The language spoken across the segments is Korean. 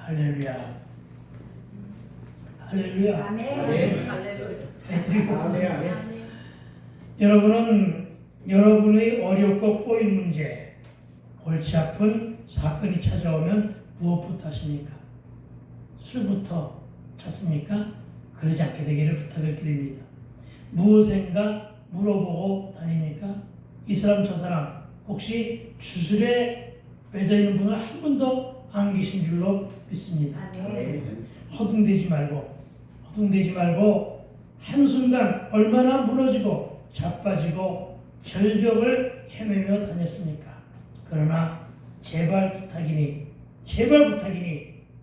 할렐루야. 할렐루야. 아멘. 여러분은 여러분의 어렵고 꼬인 문제, 골치 아픈 사건이 찾아오면 무엇부터 하십니까? 술부터 찾습니까? 그러지 않게 되기를 부탁을 드립니다. 무엇인가 물어보고 다닙니까? 이 사람 저 사람 혹시 주술에 매여 있는 분은 한 분도 안 계신 줄로 믿습니다. 허둥대지 말고 한순간 얼마나 무너지고 자빠지고 절벽을 헤매며 다녔습니까? 그러나 제발 부탁이니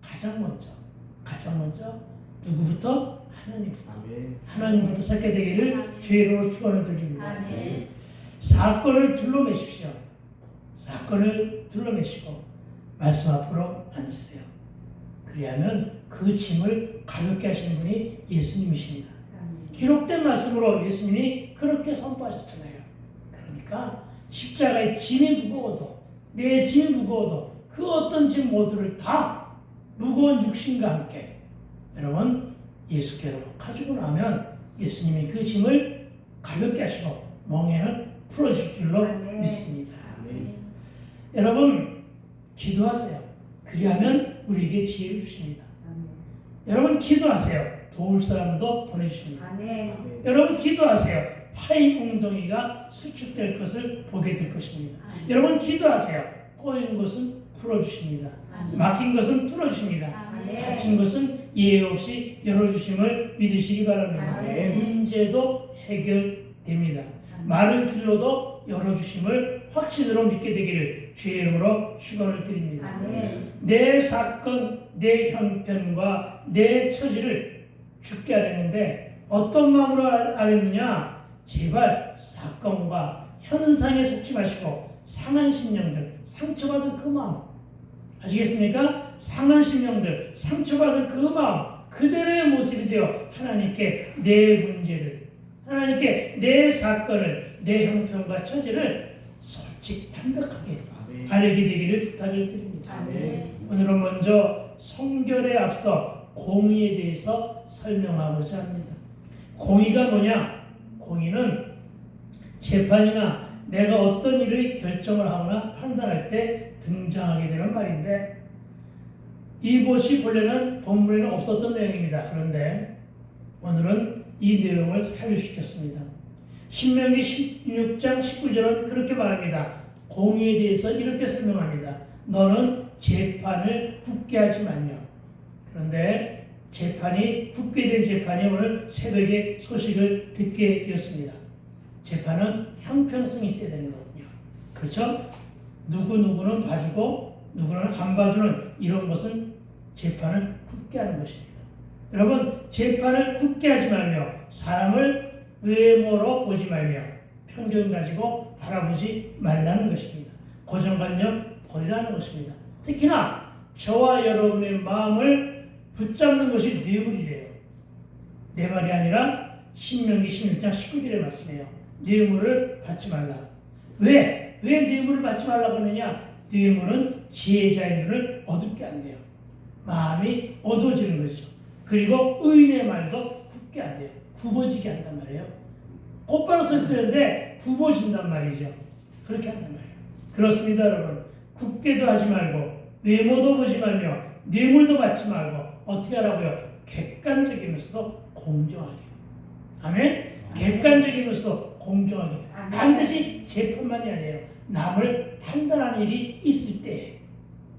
가장 먼저 누구부터? 하나님부터 찾게 되기를 주의 이름으로 축원을 드립니다. 사건을 둘러매시고 말씀 앞으로 앉으세요. 그리하면 그 짐을 가볍게 하시는 분이 예수님이십니다. 기록된 말씀으로 예수님이 그렇게 선포하셨잖아요. 그러니까 십자가의 짐이 무거워도, 내 짐이 무거워도 그 어떤 짐 모두를 다 무거운 육신과 함께 여러분 예수께로 가지고 나면 예수님이 그 짐을 가볍게 하시고 멍에는 풀어줄 줄로 믿습니다. 여러분 기도하세요. 그리하면 우리에게 지혜를 주십니다. 여러분 기도하세요. 도울 사람도 보내주십니다. 여러분 기도하세요. 파인 웅덩이가 수축될 것을 보게 될 것입니다. 여러분 기도하세요. 꼬인 것은 풀어주십니다. 막힌 것은 뚫어주십니다. 닫힌 것은 예외 없이 열어주심을 믿으시기 바랍니다. 문제도 해결됩니다. 마른 길로도 열어주심을 확신으로 믿게 되기를 주의 이름으로 축원을 드립니다. 내 사건, 내 형편과 내 처지를 죽게 하려는데 어떤 마음으로 하려느냐? 제발 사건과 현상에 속지 마시고 상한 심령들, 상처받은 그 마음 아시겠습니까? 상한 심령들, 상처받은 그 마음 그대로의 모습이 되어 하나님께 내 문제를, 하나님께 내 사건을, 내 형편과 처지를 솔직 담백하게 알게 되기를 부탁을 드립니다. 오늘은 먼저 성결에 앞서 공의에 대해서 설명하고자 합니다. 공의가 뭐냐? 공의는 재판이나 내가 어떤 일의 결정을 하거나 판단할 때 등장하게 되는 말인데 이것이 본래는 본문에는 없었던 내용입니다. 그런데 오늘은 이 내용을 삽입시켰습니다. 신명기 16장 19절은 그렇게 말합니다. 공의에 대해서 이렇게 설명합니다. 너는 재판을 굳게 하지 말며. 그런데 재판이 굳게 된 재판이 오늘 새벽에 소식을 듣게 되었습니다. 재판은 형평성이 있어야 되는 거거든요. 그렇죠? 누구는 봐주고 누구는 안 봐주는 이런 것은 재판을 굳게 하는 것입니다. 여러분 재판을 굳게 하지 말며 사람을 외모로 보지 말며 편견 가지고 바라보지 말라는 것입니다. 고정관념 버리라는 것입니다. 특히나 저와 여러분의 마음을 붙잡는 것이 뇌물이래요. 내 말이 아니라 신명기 16장 19절의 말씀이에요. 뇌물을 받지 말라. 왜 뇌물을 받지 말라고 하느냐? 뇌물은 지혜자의 눈을 어둡게 한대요. 마음이 어두워지는 것이죠. 그리고 의인의 말도 굳게 한대요. 굽어지게 한단 말이에요. 곧바로 서 있었는데 굽어진단 말이죠. 그렇게 한단 말이에요. 그렇습니다, 여러분. 굳게도 하지 말고 외모도 보지 말며 뇌물도 받지 말고 어떻게 하라고요? 객관적이면서도 공정하게. 아멘? 객관적이면서도 공정하게. 반드시 재판만이 아니에요. 남을 판단하는 일이 있을 때.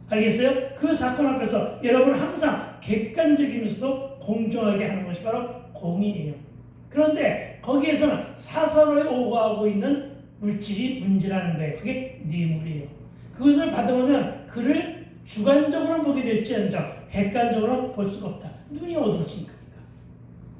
알겠어요? 그 사건 앞에서 여러분 항상 객관적이면서도 공정하게 하는 것이 바로 공의예요. 그런데 거기에서는 사사로이 오가하고 있는 물질이 문제라는 거예요. 그게 뇌물이에요. 그것을 받아보면 그를 주관적으로 보게 될지언정 객관적으로 볼 수가 없다. 눈이 어두워지니까.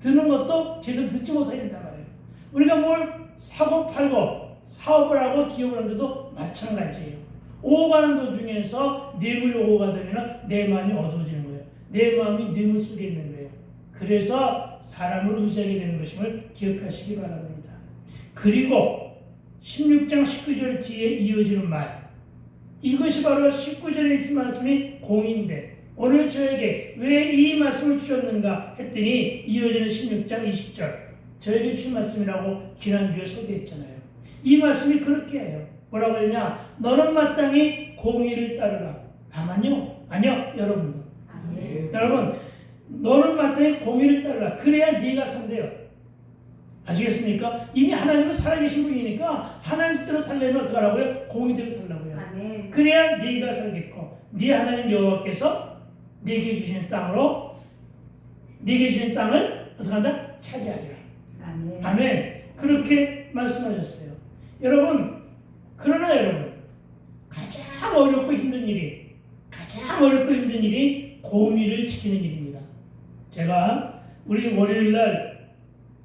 듣는 것도 제대로 듣지 못하게 된단 말이에요. 우리가 뭘 사고 팔고 사업을 하고 기업을 하는데도 마찬가지예요. 오가는 도중에서 뇌물이 오가 되면 내 마음이 어두워지는 거예요. 내 마음이 뇌물 속에 있는 거예요. 그래서 사람을 의지하게 되는 것임을 기억하시기 바랍니다. 그리고 16장 19절 뒤에 이어지는 말, 이것이 바로 19절에 있는 말씀이 공의인데 오늘 저에게 왜 이 말씀을 주셨는가 했더니 이어지는 16장 20절 저에게 주신 말씀이라고 지난주에 소개했잖아요. 이 말씀이 그렇게 해요. 뭐라고 했냐? 너는 마땅히 공의를 따르라. 다만요? 아니요, 여러분도. 여러분, 너는 마땅히 공의를 따르라. 그래야 네가 산대요. 아시겠습니까? 이미 하나님은 살아계신 분이니까 하나님 뜻대로 살려면 어떻게 하라고요? 공의대로 살라고요. 그래야 네가 살겠고 네 하나님 여호와께서 네게 주시는 땅을 어떻게 한다? 차지하리라. 아멘. 그렇게 말씀하셨어요. 여러분, 그러나 여러분, 가장 어렵고 힘든 일이 공의를 지키는 일입니다. 제가 우리 월요일날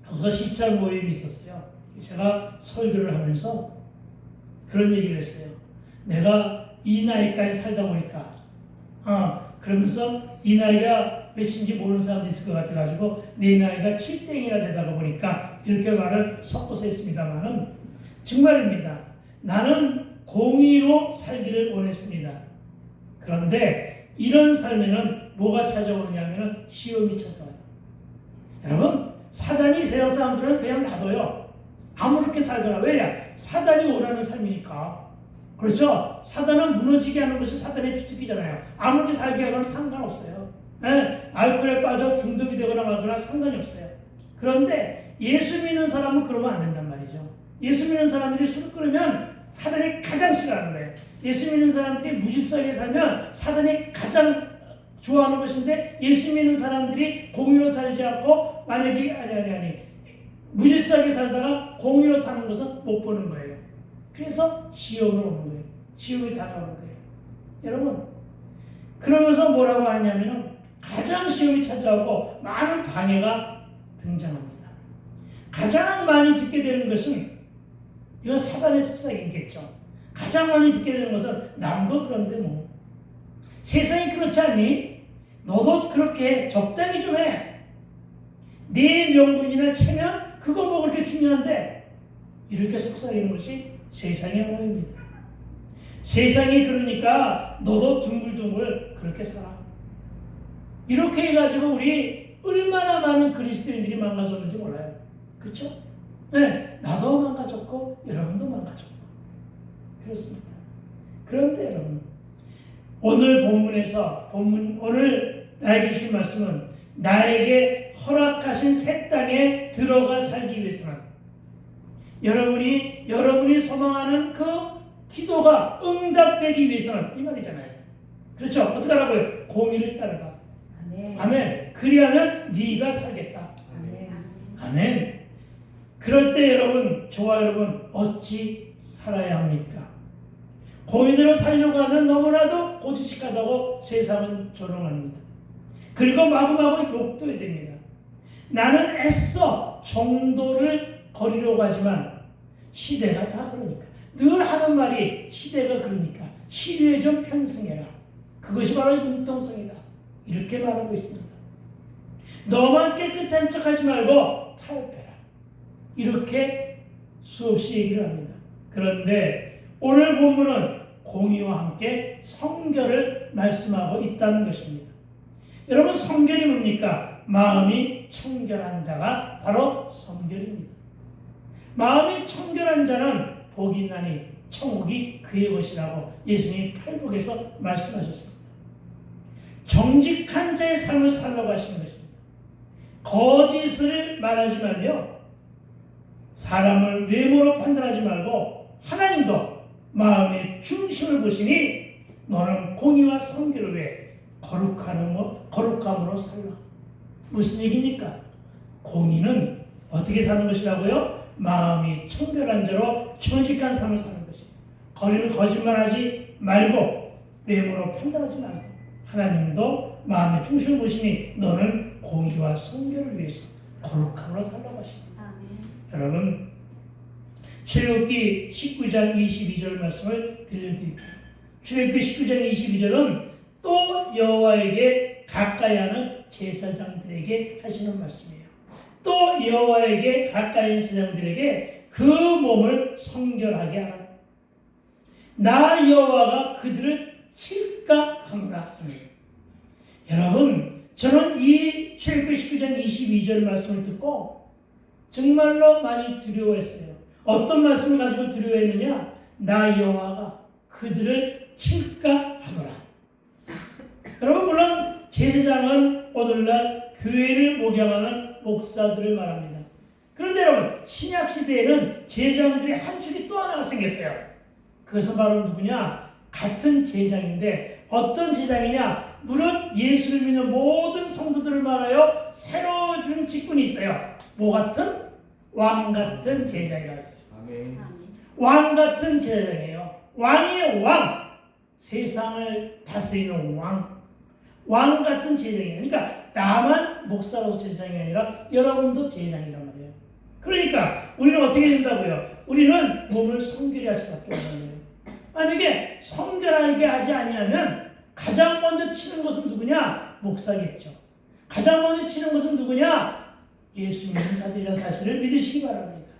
여기서 시찰 모임이 있었어요. 제가 설교를 하면서 그런 얘기를 했어요. 내가 이 나이까지 살다 보니까 그러면서 이 나이가 몇인지 모르는 사람도 있을 것 같아가지고 내 나이가 7땡이나 되다가 보니까 이렇게 말을 섞어서 했습니다만은 정말입니다. 나는 공의로 살기를 원했습니다. 그런데 이런 삶에는 뭐가 찾아오느냐 하면 시험이 찾아와요. 여러분, 사단이 세상 사람들은 그냥 놔둬요. 아무렇게 살거나. 왜냐? 사단이 원하는 삶이니까. 그렇죠? 사단은 무너지게 하는 것이 사단의 주특기잖아요. 아무렇게 살게 하면 상관없어요. 알코올에 빠져 중독이 되거나 말거나 상관이 없어요. 그런데 예수 믿는 사람은 그러면 안 된단 말이죠. 예수 믿는 사람들이 술 끊으면 사단이 가장 싫어하는 거예요. 예수 믿는 사람들이 무질서하게 살면 사단이 가장 좋아하는 것인데 예수 믿는 사람들이 공의로 살지 않고 만약에 무질서하게 살다가 공의로 사는 것은 못 보는 거예요. 그래서 시험을 오는 거예요. 시험이 다가오는 거예요. 여러분, 그러면서 뭐라고 하냐면은 가장 시험이 찾아오고 많은 방해가 등장합니다. 가장 많이 듣게 되는 것은 이건 사단의 속삭임이겠죠. 가장 많이 듣게 되는 것은 남도 그런데 뭐 세상이 그렇지 않니? 너도 그렇게 적당히 좀 해. 네 명분이나 체면 그거 뭐 그렇게 중요한데 이렇게 속삭이는 것이 세상의 언어입니다. 세상이 그러니까 너도 둥글둥글 그렇게 살아. 이렇게 해가지고 우리 얼마나 많은 그리스도인들이 망가졌는지 몰라요. 그렇죠? 네, 나도 망가졌고 여러분도 망가졌고 그렇습니다. 그런데 여러분, 오늘 본문에서 오늘 나에게 주신 말씀은 나에게 허락하신 새 땅에 들어가 살기 위해서는 여러분이 소망하는 그 기도가 응답되기 위해서는 이 말이잖아요. 그렇죠? 어떻게 하라고요? 공의를 따르라. 아멘. 그리하면 네가 살겠다. 아멘. 그럴 때 여러분, 저와 여러분 어찌 살아야 합니까? 공의대로 살려고 하면 너무나도 고지식하다고 세상은 조롱합니다. 그리고 마구마구 욕도 됩니다. 나는 애써 정도를 거리려고 하지만 시대가 다 그러니까. 늘 하는 말이 시대가 그러니까 시류에 좀 편승해라. 그것이 바로 융통성이다. 이렇게 말하고 있습니다. 너만 깨끗한 척하지 말고 타협해라. 이렇게 수없이 얘기를 합니다. 그런데 오늘 본문은 공의와 함께 성결을 말씀하고 있다는 것입니다. 여러분, 성결이 뭡니까? 마음이 청결한 자가 바로 성결입니다. 마음이 청결한 자는 복이 있나니 천국이 그의 것이라고 예수님이 팔복에서 말씀하셨습니다. 정직한 자의 삶을 살라고 하시는 것입니다. 거짓을 말하지 말며 사람을 외모로 판단하지 말고 하나님도 마음의 중심을 보시니 너는 공의와 성결을 위해 거룩함으로 살라. 무슨 얘기입니까? 공의는 어떻게 사는 것이라고요? 마음이 청결한 자로 정직한 삶을 사는 것입니다. 거짓말하지 말고 외모로 판단하지 말고 하나님도 마음의 중심을 보시니 너는 공의와 성결을 위해서 거룩함으로 살라고 하십니다. 여러분, 출애굽기 19장 22절 말씀을 들려드릴게요. 출애굽기 19장 22절은 또 여호와에게 가까이 하는 제사장들에게 하시는 말씀이에요. 또 여호와에게 가까이 하는 제사장들에게 그 몸을 성결하게 하라. 나 여호와가 그들을 칠까 하노라. 여러분, 저는 이 출애굽기 19장 22절 말씀을 듣고 정말로 많이 두려워했어요. 어떤 말씀을 가지고 두려워했느냐? 나 여호와가 그들을 칠까 하노라. 여러분, 물론 제사장은 오늘날 교회를 목양하는 목사들을 말합니다. 그런데 여러분, 신약 시대에는 제사장들이 한 축이 또 하나가 생겼어요. 그것은 바로 누구냐? 같은 제사장인데 어떤 제사장이냐? 무릇 예수를 믿는 모든 성도들을 말하여 새로 준 직분이 있어요. 뭐 같은? 왕 같은 제사장이라고 했어요. 아멘. 왕 같은 제사장이에요. 왕의 왕, 세상을 다스리는 왕 같은 제사장이에요. 그러니까 나만 목사로 제사장이 아니라 여러분도 제사장이란 말이에요. 그러니까 우리는 어떻게 된다고요? 우리는 몸을 성결히 할 수밖에 없는 거예요. 만약에 성결하게 하지 아니하면 가장 먼저 치는 것은 누구냐? 목사겠죠. 가장 먼저 치는 것은 누구냐? 예수 믿는 자들이라는 사실을 믿으시기 바랍니다.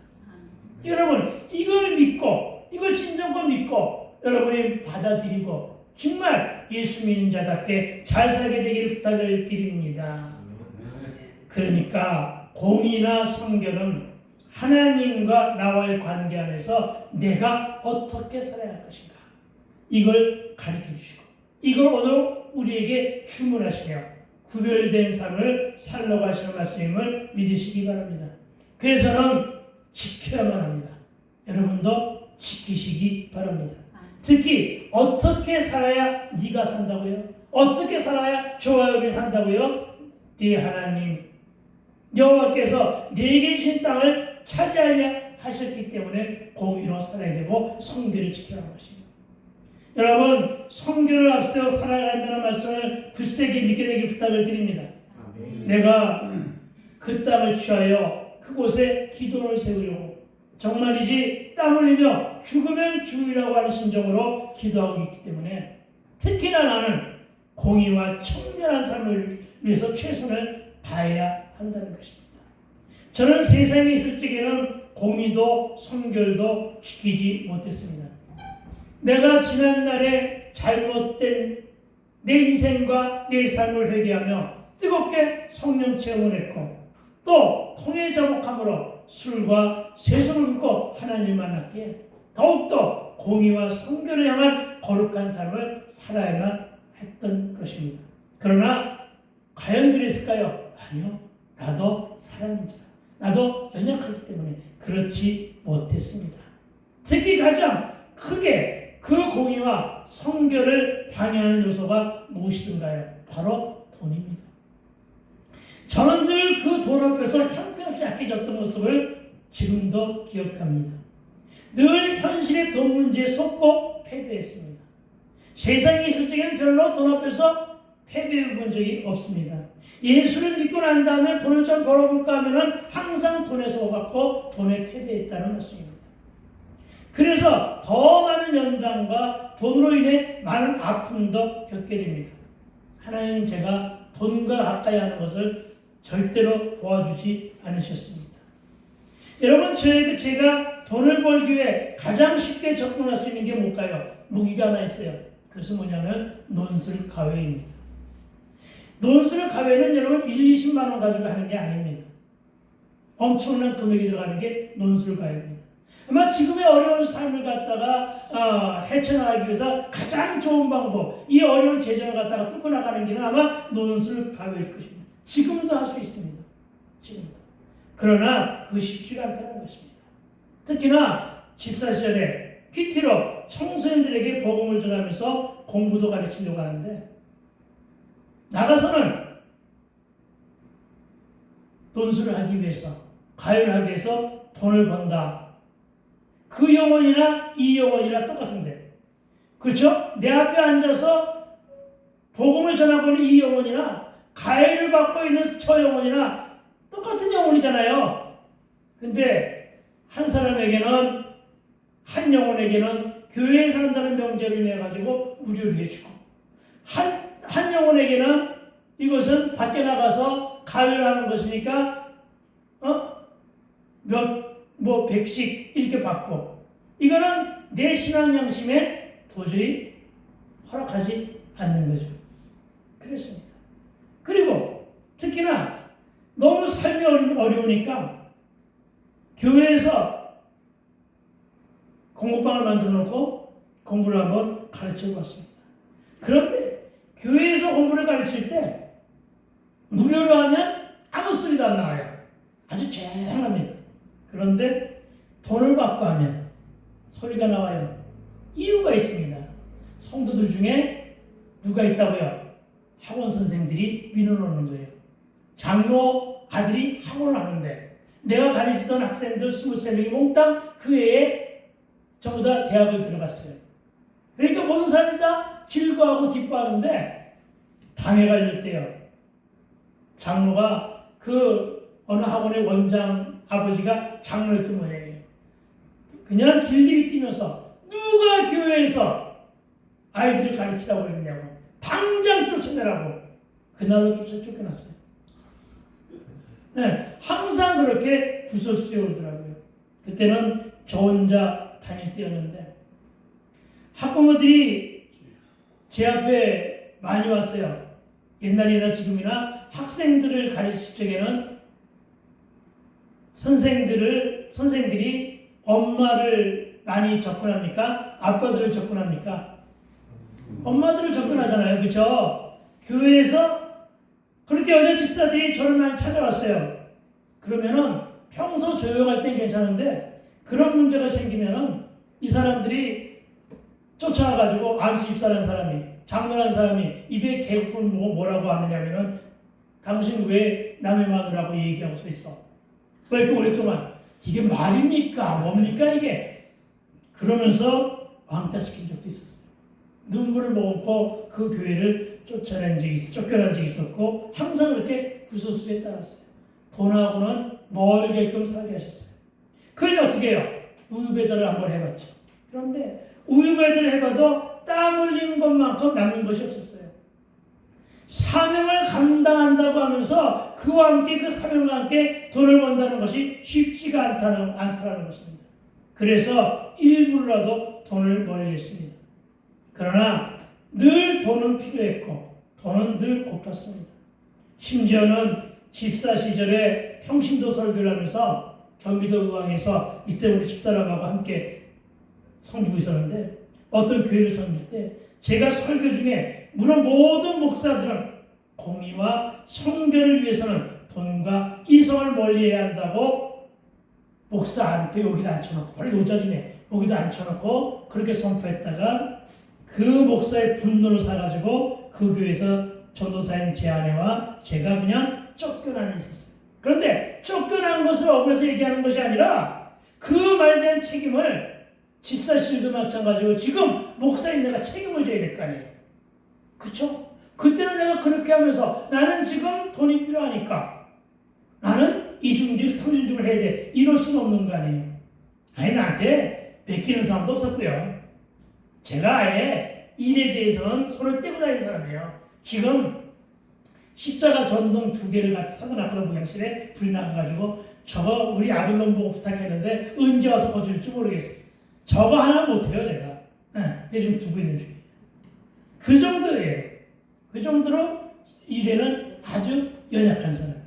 여러분, 이걸 믿고, 이걸 진정껏 믿고 여러분이 받아들이고 정말 예수 믿는 자답게 잘 살게 되기를 부탁을 드립니다. 그러니까 공의나 성결은 하나님과 나와의 관계 안에서 내가 어떻게 살아야 할 것인가, 이걸 가르쳐 주시고 이걸 오늘 우리에게 주문하시며 구별된 삶을 살려고 하시는 말씀임을 믿으시기 바랍니다. 그래서는 지켜야만 합니다. 여러분도 지키시기 바랍니다. 특히 어떻게 살아야 네가 산다고요? 어떻게 살아야 저와 여러분이 산다고요? 네 하나님 여호와께서 네게 주신 땅을 차지하려 하셨기 때문에 공의로 살아야 되고 성결을 지켜야 하는 것입니다. 여러분, 성결을 앞세워 살아야 한다는 말씀을 굳세게 믿게 되길 부탁을 드립니다. 아멘. 내가 그 땅을 취하여 그곳에 기도를 세우려고 정말이지 땀 흘리며 죽으면 죽으리라고 하는 심정으로 기도하고 있기 때문에 특히나 나는 공의와 청결한 삶을 위해서 최선을 다해야 한다는 것입니다. 저는 세상에 있을 적에는 공의도 성결도 지키지 못했습니다. 내가 지난날에 잘못된 내 인생과 내 삶을 회개하며 뜨겁게 성령 체험을 했고 또 통해 자복함으로 술과 세속을 굶고 하나님을 만났기에 더욱더 공의와 성결을 향한 거룩한 삶을 살아야만 했던 것입니다. 그러나 과연 그랬을까요? 아니요. 나도 사람인지라. 나도 연약하기 때문에 그렇지 못했습니다. 특히 가장 크게 그 공의와 성결을 방해하는 요소가 무엇이든가요? 바로 돈입니다. 저는 늘 그 돈 앞에서 형편없이 약해졌던 모습을 지금도 기억합니다. 늘 현실의 돈 문제에 속고 패배했습니다. 세상에 있을 적에는 별로 돈 앞에서 패배해 본 적이 없습니다. 예수를 믿고 난 다음에 돈을 좀 벌어볼까 하면 항상 돈에 속았고 돈에 패배했다는 것입니다. 그래서 더 많은 연단과 돈으로 인해 많은 아픔도 겪게 됩니다. 하나님은 제가 돈과 가까이 하는 것을 절대로 도와주지 않으셨습니다. 여러분, 제가 돈을 벌기 위해 가장 쉽게 접근할 수 있는 게 뭘까요? 무기가 하나 있어요. 그것은 뭐냐면 논술 가외입니다. 논술 가외는 여러분 1, 20만 원 가지고 하는 게 아닙니다. 엄청난 금액이 들어가는 게 논술 가외입니다. 아마 지금의 어려운 삶을 갖다가 헤쳐나가기 위해서 가장 좋은 방법, 이 어려운 재정을 갖다가 뚫고 나가는 길은 아마 논술 가외일 것입니다. 지금도 할 수 있습니다. 지금도. 그러나 그것이 쉽지가 않다는 것입니다. 특히나 집사 시절에 PT로 청소년들에게 복음을 전하면서 공부도 가르치려고 하는데 나가서는 논술을 하기 위해서, 가요를 하기 위해서 돈을 번다. 그 영혼이나 이 영혼이나 똑같은데, 그렇죠? 내 앞에 앉아서 복음을 전하고 있는 이 영혼이나 가해를 받고 있는 저 영혼이나 똑같은 영혼이잖아요. 근데 한 사람에게는, 한 영혼에게는 교회에 산다는 명제를 내가지고 무료로 해주고, 한 영혼에게는 이것은 밖에 나가서 가해를 하는 것이니까 뭐 100씩 이렇게 받고, 이거는 내 신앙 양심에 도저히 허락하지 않는 거죠. 그렇습니다. 특히나 너무 삶이 어려우니까 교회에서 공부방을 만들어 놓고 공부를 한번 가르쳐 봤습니다. 그런데 교회에서 공부를 가르칠 때 무료로 하면 아무 소리도 안 나와요. 아주 조용합니다. 그런데 돈을 받고 하면 소리가 나와요. 이유가 있습니다. 성도들 중에 누가 있다고요? 학원 선생들이 민원오는 거예요. 장로 아들이 학원을 하는데 내가 가르치던 학생들 23명이 몽땅 그 해에 전부 다 대학을 들어갔어요. 그러니까 모든 사람이 다 즐거워하고 기뻐하는데 당에 걸렸대요. 장로가 그 어느 학원의 원장 아버지가 장로였던 모양이에요. 그냥 길길이 뛰면서 누가 교회에서 아이들을 가르치라고 그랬냐고 당장 쫓아내라고 그날로 쫓겨났어요. 네, 항상 그렇게 구설수에 오더라고요. 그때는 저 혼자 다닐 때였는데 학부모들이 제 앞에 많이 왔어요. 옛날이나 지금이나 학생들을 가르칠 적에는 선생들이 엄마를 많이 접근합니까? 아빠들을 접근합니까? 엄마들을 접근하잖아요. 그렇죠? 교회에서 그렇게 여자 집사들이 저를 많이 찾아왔어요. 그러면은 평소 조용할 땐 괜찮은데 그런 문제가 생기면은 이 사람들이 쫓아와가지고 안수 집사라는 사람이 장로라는 사람이 입에 개국을 뭐라고 하느냐면은 당신 왜 남의 마누라고 얘기하고 서 있어? 왜 이렇게 오랫동안 이게 말입니까? 뭡니까 이게? 그러면서 왕따시킨 적도 있었어요. 눈물을 먹고 그 교회를 쫓겨난 적이 있었고 항상 그렇게 구설수에 따랐어요. 돈하고는 멀게끔 살게 하셨어요. 그러니 어떻게 해요? 우유배달을 한번 해봤죠. 그런데 우유배달을 해봐도 땀 흘린 것만큼 남는 것이 없었어요. 사명을 감당한다고 하면서 그와 함께 그 사명과 함께 돈을 번다는 것이 쉽지가 않더라는 것입니다. 그래서 일부라도 돈을 벌려 했습니다. 그러나 늘 돈은 필요했고 돈은 늘 고팠습니다. 심지어는 집사 시절에 평신도 설교를 하면서 경기도 의왕에서 이때 우리 집사람하고 함께 섬기고 있었는데 어떤 교회를 섬길 때 제가 설교 중에 물론 모든 목사들은 공의와 성결을 위해서는 돈과 이성을 멀리해야 한다고 목사 앞에 여기다 앉혀놓고 바로 요 자리네 여기다 앉혀놓고 그렇게 선포했다가 그 목사의 분노를 사가지고 그 교회에서 전도사인 제 아내와 제가 그냥 쫓겨나는 있었어요. 그런데 쫓겨난 것을 억울해서 얘기하는 것이 아니라 그 말에 대한 책임을 집사실도 마찬가지고 지금 목사인 내가 책임을 져야 될 거 아니에요. 그렇죠? 그때는 내가 그렇게 하면서 나는 지금 돈이 필요하니까 나는 이중직 삼중직을 해야 돼. 이럴 수는 없는 거 아니에요. 아니 나한테 맡기는 사람도 없었고요. 제가 아예 일에 대해서는 손을 떼고 다니는 사람이에요. 지금 십자가 전동 2개를 사다 놨거든. 무양실에 불이 나가지고 저거 우리 아들놈 보고 부탁했는데 언제 와서 거줄지 모르겠어요. 저거 하나 못해요 제가. 네, 지금 두고 있는 중이에요. 그 정도예요. 그 정도로 일에는 아주 연약한 사람이에요.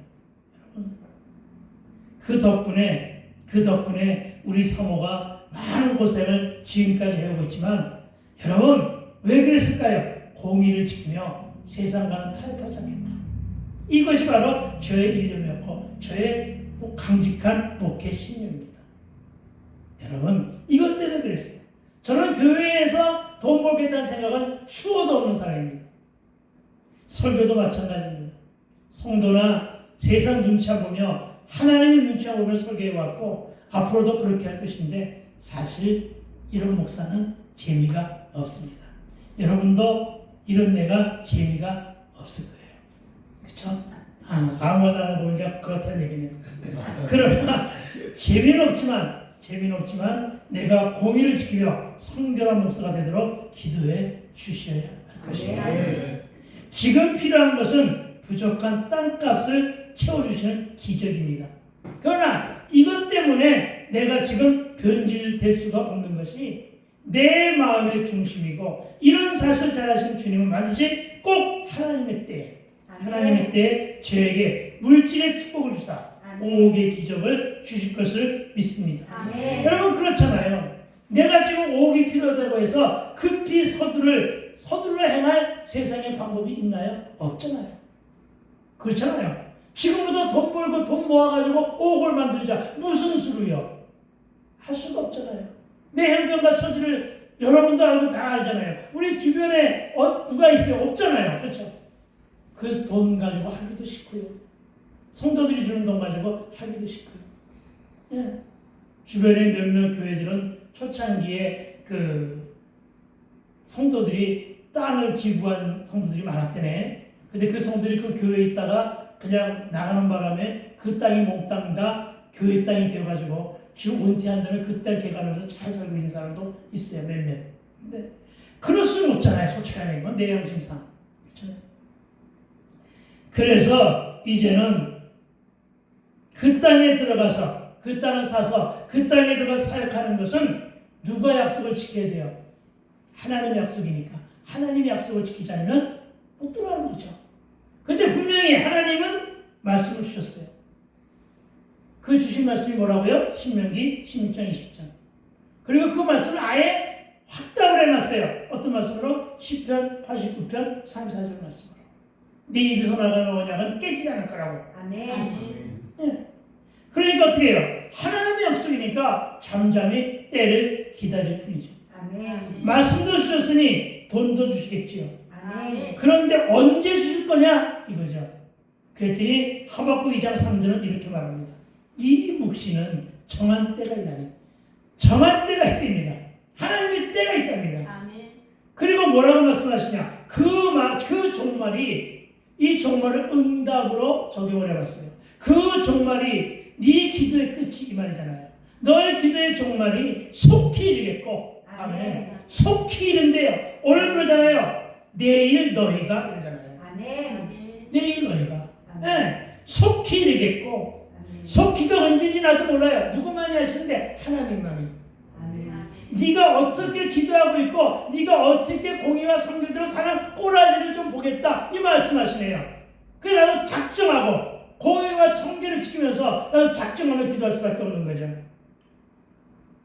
그 덕분에 우리 사모가 많은 고생을 지금까지 해오고 있지만 여러분 왜 그랬을까요? 공의를 지키며 세상과는 타협하지 않겠다. 이것이 바로 저의 일념이었고 저의 강직한 목회 신념입니다. 여러분 이것 때문에 그랬어요. 저는 교회에서 돈 벌겠다는 생각은 추워도 없는 사람입니다. 설교도 마찬가지입니다. 성도나 세상 눈치 보며 하나님의 눈치 보며 설교해왔고 앞으로도 그렇게 할 것인데 사실 이런 목사는 재미가 없습니다. 여러분도 이런 내가 재미가 없을 거예요. 그렇죠? 아무것도 안 하고 보니까 그렇다는 얘기네요. 그러나 재미는 없지만 내가 공의를 지키며 성결한 목사가 되도록 기도해 주셔야 할 것입니다. 지금 필요한 것은 부족한 땅값을 채워주시는 기적입니다. 그러나 이것 때문에 내가 지금 변질될 수가 없는 것이 내 마음의 중심이고 이런 사실을 잘 아시는 주님은 반드시 꼭 하나님의 때에 하나님의 때에 저에게 물질의 축복을 주사 오옥의 기적을 주실 것을 믿습니다. 여러분 그렇잖아요. 내가 지금 오옥이 필요하다고 해서 급히 서둘러 행할 세상의 방법이 있나요? 없잖아요. 그렇잖아요. 지금부터 돈 벌고 돈 모아가지고 오옥을 만들자. 무슨 수로요? 할 수가 없잖아요. 내 형편과 처지를 여러분도 알고 다 알잖아요. 우리 주변에 누가 있어요? 없잖아요. 그렇죠? 그래서 돈 가지고 하기도 싫고요. 성도들이 주는 돈 가지고 하기도 싫고요. 예. 주변에 몇몇 교회들은 초창기에 그 성도들이 땅을 기부한 성도들이 많았대네. 근데 그 성도들이 그 교회에 있다가 그냥 나가는 바람에 그 땅이 몽땅 다 교회 땅이 되어가지고 지금 은퇴한 다음에 그 땅 개간하면서 잘 살고 있는 사람도 있어요. 몇몇. 근데 그럴 수는 없잖아요. 솔직하게 이건 내 양심상. 그렇잖아요. 그래서 이제는 그 땅에 들어가서 그 땅을 사서 그 땅에 들어가서 사역하는 것은 누가 약속을 지켜야 돼요? 하나님의 약속이니까. 하나님의 약속을 지키지 않으면 못 들어가는 거죠. 근데 분명히 하나님은 말씀을 주셨어요. 그 주신 말씀이 뭐라고요? 신명기 16장 20장. 그리고 그 말씀을 아예 확답을 해놨어요. 어떤 말씀으로? 시편 89편 34절 말씀으로. 네 입에서 나가는 언약은 깨지지 않을 거라고. 아멘. 네. 그러니까 어떻게 해요? 하나님의 약속이니까 잠잠히 때를 기다릴 뿐이죠. 아멘. 말씀도 주셨으니 돈도 주시겠지요. 아멘. 그런데 언제 주실 거냐? 이거죠. 그랬더니 하박국 2장 3절은 이렇게 말합니다. 이 묵시는 정한 때가 있나니 정한 때가 있답니다. 하나님의 때가 있답니다. 아멘. 그리고 뭐라고 말씀하시냐? 그 종말이 이 종말을 응답으로 적용을 해봤어요. 그 종말이 네 기도의 끝이 이 말이잖아요. 너의 기도의 종말이 속히 이르겠고, 아멘. 속히 이른대요. 오늘 그러잖아요. 내일 너희가 이러잖아요. 아멘. 내일 너희가. 아멘. 네. 속히 이르겠고, 아멘. 속히가 언제인지 나도 몰라요. 누구만이 하시는데 하나님만이. 아멘. 네가 어떻게 기도하고 있고 네가 어떻게 공의와 성결대로 사는 꼬라지를 좀 보겠다 이 말씀하시네요. 그래서 나도 작정하고 공의와 청결을 지키면서 나도 작정하며 기도할 수밖에 없는 거죠.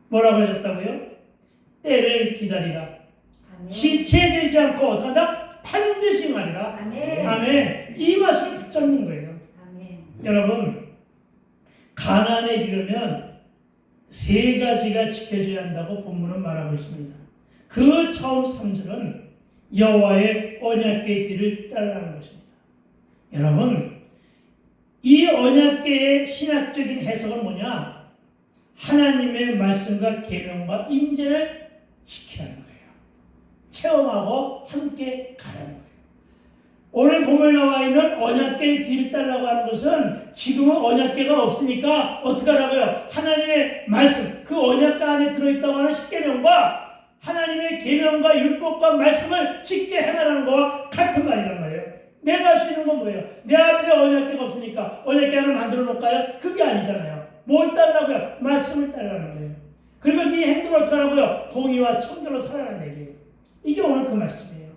뭐라고 하셨다고요? 때를 기다리라. 아멘. 지체되지 않고 어떡한다? 반드시 말이라. 아멘. 아멘. 이 말씀을 붙잡는 거예요. 아멘. 여러분 가나안에 이르면 세 가지가 지켜져야 한다고 본문은 말하고 있습니다. 그 처음 3절은 여호와의 언약궤의 뒤를 따르라는 것입니다. 여러분 이 언약궤의 신학적인 해석은 뭐냐? 하나님의 말씀과 계명과 임재를 지키라는 거예요. 체험하고 함께 가라는 거예요. 오늘 본문에 나와 있는 언약궤의 뒤를 따르라고 하는 것은 지금은 언약궤가 없으니까 어떻게 하라고요? 하나님의 말씀, 그 언약궤 안에 들어있다고 하는 십계명과 하나님의 계명과 율법과 말씀을 지켜 해나가는 것과 같은 말이란 말이에요. 내가 할 수 있는 건 뭐예요? 내 앞에 언약궤가 없으니까 언약궤 하나 만들어 놓을까요? 그게 아니잖아요. 뭘 따르라고요? 말씀을 따르라는 거예요. 그리고 네 행동을 어떻게 하라고요? 공의와 청결로 살아라는 얘기예요. 이게 오늘 그 말씀이에요.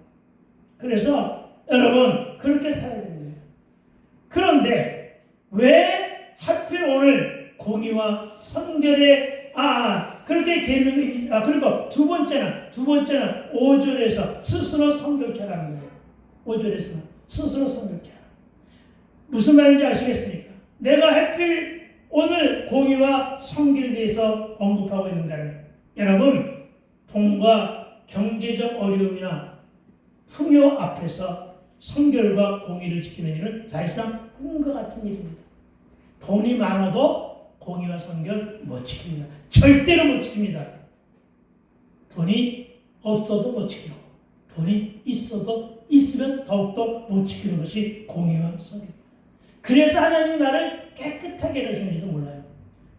그래서 여러분 그렇게 살아야 됩니다. 그런데 왜 하필 오늘 공의와 성결에 그렇게 계명이 그리고 두 번째는 5절에서 스스로 성결케 하라는 거예요. 5절에서 스스로 성결케 하라. 무슨 말인지 아시겠습니까? 내가 하필 오늘 공의와 성결에 대해서 언급하고 있는가요? 여러분 돈과 경제적 어려움이나 풍요 앞에서 성결과 공의를 지키는 일은 사실상 꿈과 같은 일입니다. 돈이 많아도 공의와 성결 못 지킵니다. 절대로 못 지킵니다. 돈이 없어도 못 지키고 돈이 있으면 더욱더 못 지키는 것이 공의와 성결입니다. 그래서 하나님 나를 깨끗하게 해주는지도 몰라요.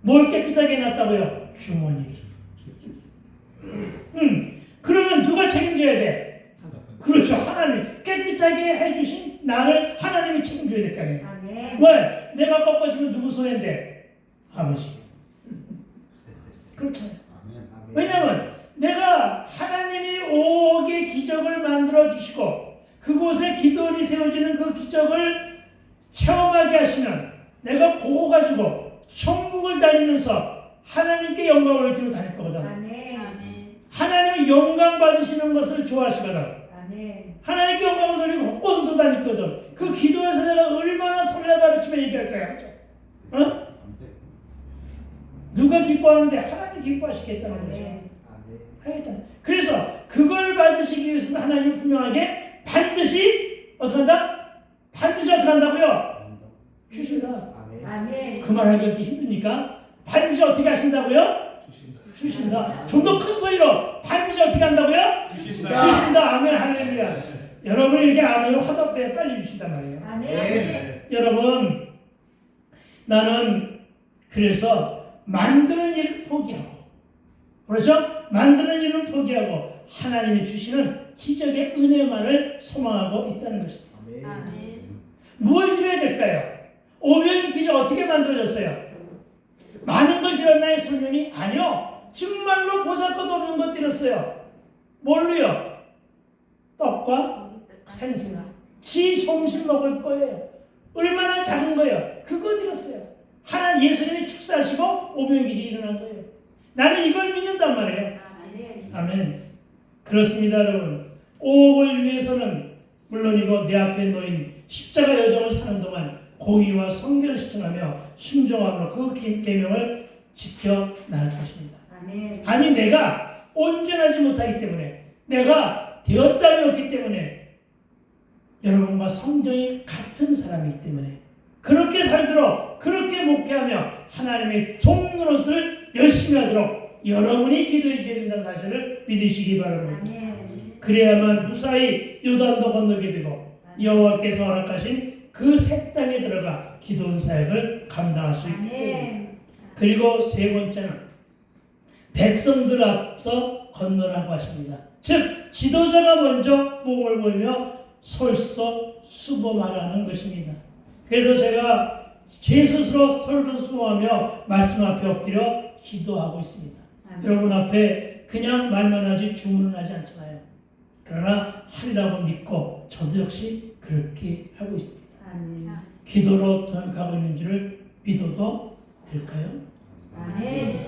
뭘 깨끗하게 해놨다고요? 주머니를. 그러면 누가 책임져야 돼? 그렇죠. 하나님 깨끗하게 해주신 나를 하나님이 책임져야 될 거 아니에요. 아멘. 왜? 내가 꺾어지면 누구 손인데? 아버지. 그렇잖아요. 왜냐하면 내가 하나님이 오게 기적을 만들어 주시고 그곳에 기도원이 세워지는 그 기적을 체험하게 하시면 내가 그거 가지고 천국을 다니면서 하나님께 영광을 들고 다닐 거거든. 아멘. 하나님의 영광 받으시는 것을 좋아하시거든. 아멘. 하나님께 영광을 돌리고 곳곳을 다닐 거든. 그 기도에서 내가 얼마나 설레발치며 얘기할 거야. 어? 누가 기뻐하는데 하나님 기뻐하시겠다는 거죠. 아멘. 하겠다. 그래서 그걸 받으시기 위해서는 하나님은 분명하게 반드시 어떻게 한다? 반드시 어떻게 한다고요? 주신다. 아멘. 그 말하기 그렇게 힘듭니까? 반드시 어떻게 하신다고요? 주신다. 좀 더 큰 소리로 반드시 어떻게 한다고요? 주신다. 아멘. 할렐루야. 여러분이 이렇게 아멘을 화답해 빨리 주신단 말이에요. 아멘. 여러분, 나는 그래서 만드는 일을 포기하고, 그렇죠? 만드는 일을 포기하고 하나님이 주시는 기적의 은혜만을 소망하고 있다는 것입니다. 무엇을 드려야 될까요? 오병의 기적 어떻게 만들어졌어요? 많은 걸 드렸나요? 소년이? 아니요. 정말로 보잘것없는 것 드렸어요. 뭘로요? 떡과 생선. 지 점심 먹을 거예요. 얼마나 작은 거예요? 그거 드렸어요. 하나님 예수님이 축사하시고 오병의 기적이 일어난 거예요. 나는 이걸 믿는단 말이에요. 아멘. 그렇습니다, 여러분. 오옥을 위해서는 물론이고 내 앞에 놓인 십자가 여정을 사는 동안 공의와 성결을 실천하며 순종함으로 그 계명을 지켜 나갈 것입니다. 아멘. 아니 내가 온전하지 못하기 때문에 내가 되었다이 없기 때문에 여러분과 성정이 같은 사람이기 때문에 그렇게 살도록 그렇게 목회하며 하나님의 종노릇을 열심히 하도록 여러분이 기도해 주셔야 된다는 사실을 믿으시기 바랍니다. 아멘. 그래야만 무사히 요단도 건너게 되고 여호와께서 허락하신 그 새 땅에 들어가 기도원 사역을 감당할 수 있기 때문입니다. 그리고 세 번째는 백성들 앞서 건너라고 하십니다. 즉 지도자가 먼저 몸을 보이며 솔서 수범하라는 것입니다. 그래서 제가 제 스스로 솔선수범하며 말씀 앞에 엎드려 기도하고 있습니다. 여러분 앞에 그냥 말만 하지 주문은 하지 않잖아요. 그러나 하리라고 믿고 저도 역시 그렇게 하고 있습니다. 아멘. 기도로 동역하고 있는지를 믿어도 될까요? 아멘.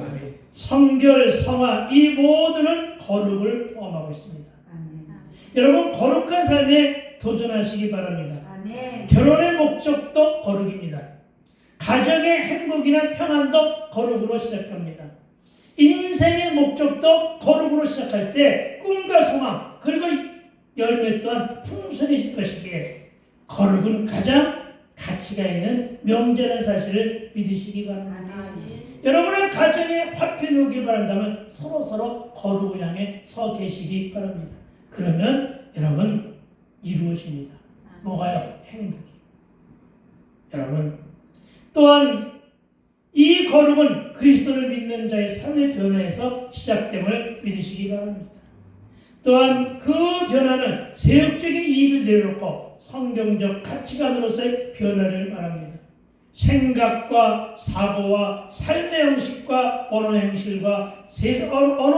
성결, 성화 이 모두는 거룩을 포함하고 있습니다. 아멘. 여러분 거룩한 삶에 도전하시기 바랍니다. 아멘. 결혼의 목적도 거룩입니다. 가정의 행복이나 평안도 거룩으로 시작합니다. 인생의 목적도 거룩으로 시작할 때 꿈과 소망 그리고 열매 또한 풍성해질 것이기에 거룩은 가장 가치가 있는 명제라는 사실을 믿으시기 바랍니다. 여러분의 가정에 화평이 오길 바란다면 서로 거룩을 향해 서 계시기 바랍니다. 그러면 여러분 이루어집니다. 뭐가요? 행복이. 여러분 또한 이 거룩은 그리스도를 믿는 자의 삶의 변화에서 시작됨을 믿으시기 바랍니다. 또한 그 변화는 세욕적인 이익을 내려놓고 성경적 가치관으로서의 변화를 말합니다. 생각과 사고와 삶의 형식과 언어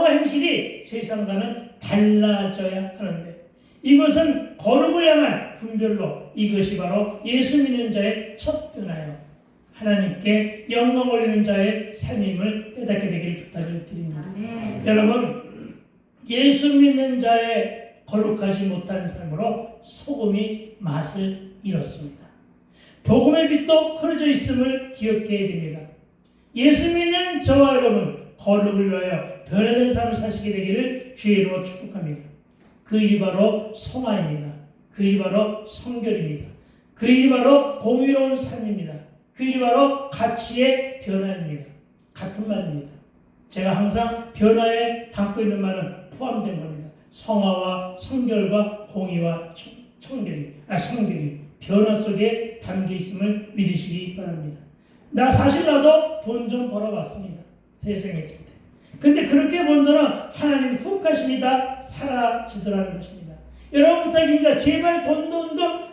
행실이 세상과는 달라져야 하는데 이것은 거룩을 향한 분별로 이것이 바로 예수 믿는 자의 첫 변화예요. 하나님께 영광 올리는 자의 삶임을 깨닫게 되길 부탁을 드립니다. 아멘. 여러분 예수 믿는 자의 거룩하지 못한 삶으로 소금이 맛을 잃었습니다. 복음의 빛도 흐려져 있음을 기억해야 됩니다. 예수 믿는 저와 여러분 거룩을 위하여 변화된 삶을 사시게 되기를 주의 이름으로 축복합니다. 그 일이 바로 성화입니다. 그 일이 바로 성결입니다. 그 일이 바로 공의로운 삶입니다. 그 일이 바로 가치의 변화입니다. 같은 말입니다. 제가 항상 변화에 담고 있는 말은 포함된 겁니다. 성화와 성결과 공의와 성결이 변화 속에 담겨 있음을 믿으시기 바랍니다. 나도 돈 좀 벌어봤습니다. 세상에 있을 때. 근데 그렇게 번 돈은 하나님 훅 하시니 다 사라지더라는 것입니다. 여러분 부탁입니다. 제발 돈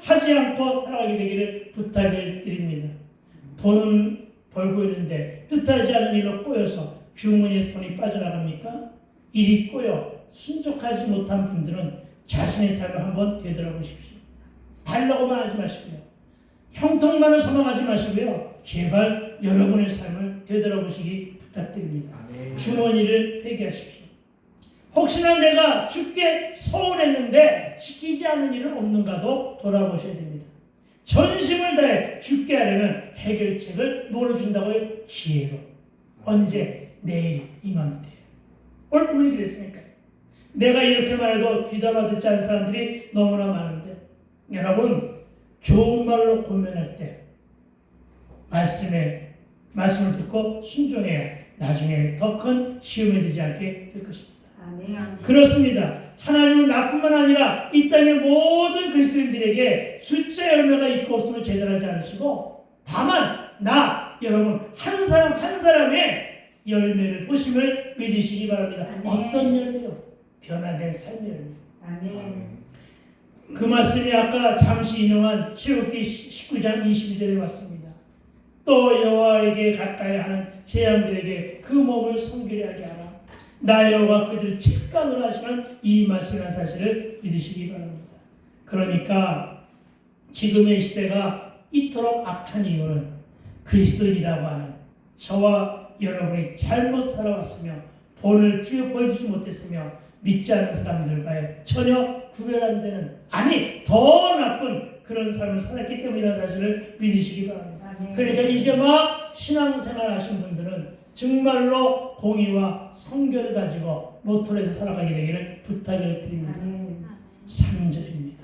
하지 않고 살아가게 되기를 부탁을 드립니다. 돈은 벌고 있는데 뜻하지 않은 일로 꼬여서 주머니에서 돈이 빠져나갑니까? 일이 꼬여 순종하지 못한 분들은 자신의 삶을 한번 되돌아보십시오. 달라고만 하지 마시고요. 형통만을 소망하지 마시고요. 제발 여러분의 삶을 되돌아보시기 부탁드립니다. 아멘. 주머니를 회개하십시오. 혹시나 내가 주께 서운했는데 지키지 않은 일은 없는가도 돌아보셔야 됩니다. 전심을 다해 주께 하려면 해결책을 뭐로 준다고요? 지혜로. 언제? 내일 이맘때. 오늘 분명히 그랬으니까. 내가 이렇게 말해도 귀담아 듣지 않는 사람들이 너무나 많은데 여러분 좋은 말로 고면할 때 말씀을 듣고 순종해야 나중에 더 큰 시험에 들지 않게 될 것입니다. 아멘. 그렇습니다. 하나님은 나뿐만 아니라 이 땅의 모든 그리스도인들에게 숫자 열매가 있고 없음을 제단하지 않으시고 다만 여러분 한 사람 한 사람의 열매를 보심을 믿으시기 바랍니다. 아멘. 어떤 열매요? 변화된 삶의 열매. 아멘. 그 말씀이 아까 잠시 인용한 출애굽기 19장 22절에 왔습니다. 또 여호와에게 가까이 하는 제 양들에게 그 몸을 성결히 하게 하라. 나 여호와 그들을 직감으로 하시는 이 말씀이라는 사실을 믿으시기 바랍니다. 그러니까 지금의 시대가 이토록 악한 이유는 그리스도인이라고 하는 저와 여러분이 잘못 살아왔으며 본을 주여 보여주지 못했으며 믿지 않는 사람들과의 전혀 구별 안 되는 더 나쁜 그런 삶을 살았기 때문이라는 사실을 믿으시기 바랍니다. 아멘. 그러니까 이제 막 신앙생활 하신 분들은 정말로 공의와 성결을 가지고 모토에서 살아가게 되기를 부탁을 드립니다. 아멘. 3절입니다.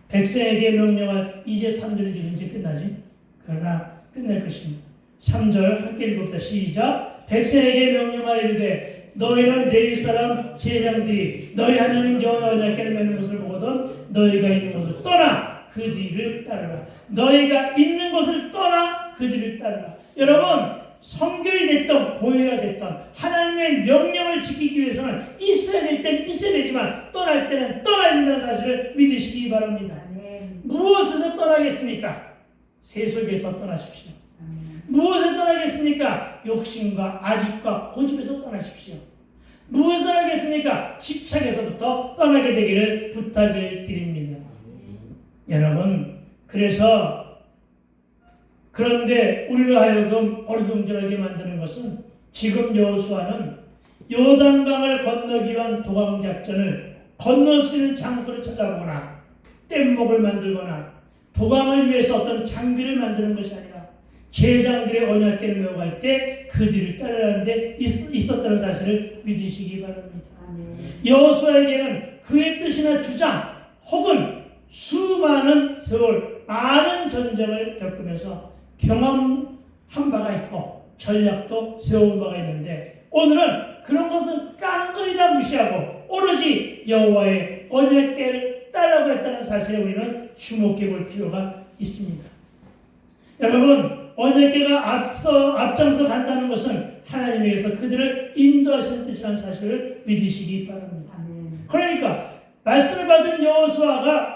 백성에게 명령할 이제 3절이 언제 끝나지? 그러나 끝낼 것입니다. 3절 함께 읽읍시다. 시작. 백성에게 명령하여 이르되 너희는 레위 사람 제장들이 너희 하나님 여호와 언약궤를 메는 것을 보거든 너희가 있는 곳을 떠나 그 뒤를 따르라. 너희가 있는 곳을 떠나 그 뒤를 따르라. 여러분 성결이 됐던 고해가 됐던 하나님의 명령을 지키기 위해서는 있어야 될 때는 있어야 되지만 떠날 때는 떠나야 된다는 사실을 믿으시기 바랍니다. 아멘. 무엇에서 떠나겠습니까? 세속에서 떠나십시오. 아멘. 무엇에서 떠나겠습니까? 욕심과 아집과 고집에서 떠나십시오. 무엇에서 떠나겠습니까? 집착에서부터 떠나게 되기를 부탁을 드립니다. 여러분 그런데 우리로 하여금 어리둥절하게 만드는 것은 지금 여호수아는 요단강을 건너기 위한 도강 작전을 건널 수 있는 장소를 찾아보거나 뗏목을 만들거나 도강을 위해서 어떤 장비를 만드는 것이 아니라 제장들의 언약궤를 메고 갈 때 그 뒤를 따르라는 데 있었다는 사실을 믿으시기 바랍니다. 아멘. 여호수아에게는 그의 뜻이나 주장 혹은 수많은 세월 많은 전쟁을 겪으면서 경험한 바가 있고 전략도 세운 바가 있는데 오늘은 그런 것은 깡그리 다 무시하고 오로지 여호와의 언약궤를 따르고 했다는 사실에 우리는 주목해 볼 필요가 있습니다. 여러분 언약궤가 앞장서 간다는 것은 하나님께서 그들을 인도하시는 뜻이라는 사실을 믿으시기 바랍니다. 아멘. 그러니까 말씀을 받은 여호수아가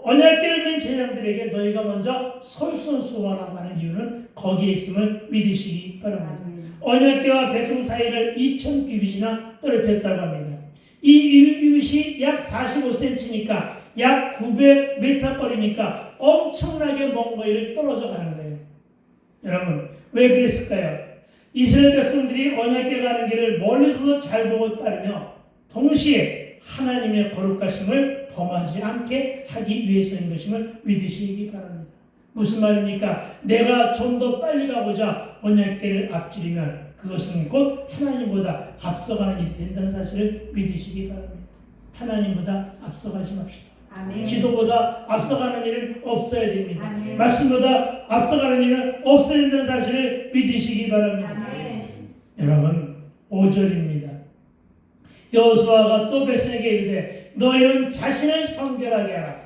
언약궤를 맨 제장들에게 너희가 먼저 솔선수범하라고 하는 이유는 거기에 있음을 믿으시기 바랍니다. 아멘. 언약궤와 백성 사이를 2000규빗이나 떨어뜨렸다고 합니다. 이 1규빗이 약 45cm니까 약 900m 거리니까 엄청나게 먼 거리를 떨어져 가는 거예요. 여러분 왜 그랬을까요? 이스라엘 백성들이 언약궤 가는 길을 멀리서도 잘 보고 따르며 동시에 하나님의 거룩하심을 범하지 않게 하기 위해서인 것임을 믿으시기 바랍니다. 무슨 말입니까? 내가 좀 더 빨리 가보자 언약궤를 앞지르면 그것은 곧 하나님보다 앞서가는 일이 된다는 사실을 믿으시기 바랍니다. 하나님보다 앞서가지 맙시다. 아멘. 기도보다 앞서가는 일은 없어야 됩니다. 아멘. 말씀보다 앞서가는 일은 없어야 된다는 사실을 믿으시기 바랍니다. 아멘. 여러분 5절입니다. 여호수아가 또 백성에게 이르되 너희는 자신을 성결하게 하라.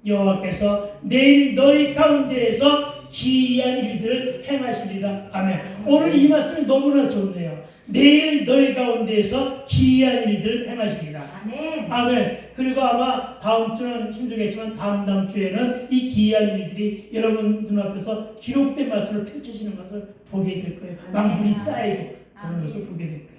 여호와께서 내일 너희 가운데에서 기이한 일들을 행하시리라. 아멘. 오늘 이 말씀이 너무나 좋네요. 내일 너희 가운데에서 기이한 일들을 행하시리라. 아멘. 아멘. 그리고 아마 다음 주는 힘들겠지만 다음 주에는 이 기이한 일들이 여러분 눈앞에서 기록된 말씀을 펼쳐지는 것을 보게 될 거예요. 막 물이 쌓이고 그런 것을 보게 될 거예요.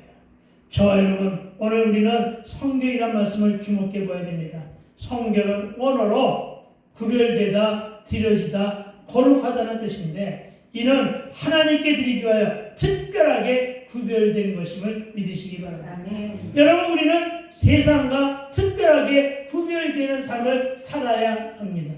저와 여러분, 오늘 우리는 성경이라는 말씀을 주목해 봐야 됩니다. 성경은 원어로 구별되다, 드려지다, 거룩하다는 뜻인데 이는 하나님께 드리기 위하여 특별하게 구별된 것임을 믿으시기 바랍니다. 아멘. 여러분, 우리는 세상과 특별하게 구별되는 삶을 살아야 합니다.